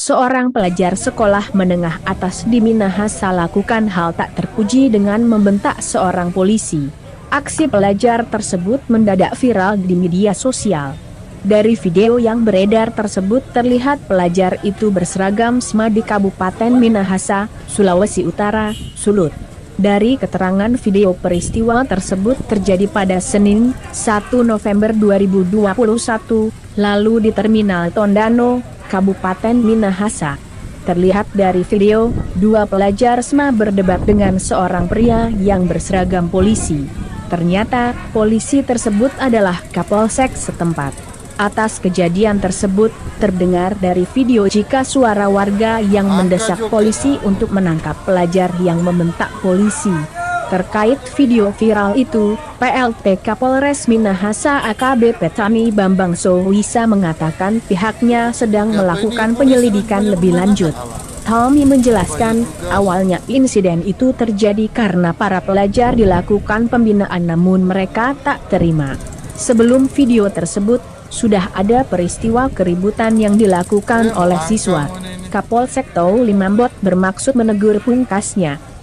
Seorang pelajar sekolah menengah atas di Minahasa lakukan hal tak terpuji dengan membentak seorang polisi. Aksi pelajar tersebut mendadak viral di media sosial. Dari video yang beredar tersebut terlihat pelajar itu berseragam SMA di Kabupaten Minahasa, Sulawesi Utara, Sulut. Dari keterangan video, peristiwa tersebut terjadi pada Senin, 1 November 2021, lalu di Terminal Tondano, Kabupaten Minahasa. Terlihat dari video, dua pelajar SMA berdebat dengan seorang pria yang berseragam polisi. Ternyata, polisi tersebut adalah Kapolsek setempat. Atas kejadian tersebut, terdengar dari video jika suara warga yang mendesak polisi untuk menangkap pelajar yang membentak polisi. Terkait video viral itu, PLT Kapolres Minahasa AKBP Tami Bambang Sowisa mengatakan pihaknya sedang melakukan penyelidikan lebih lanjut. Tami menjelaskan, awalnya insiden itu terjadi karena para pelajar dilakukan pembinaan namun mereka tak terima. Sebelum video tersebut, sudah ada peristiwa keributan yang dilakukan oleh siswa. Kapolsek Taw Limambot bermaksud menegur pungkasnya.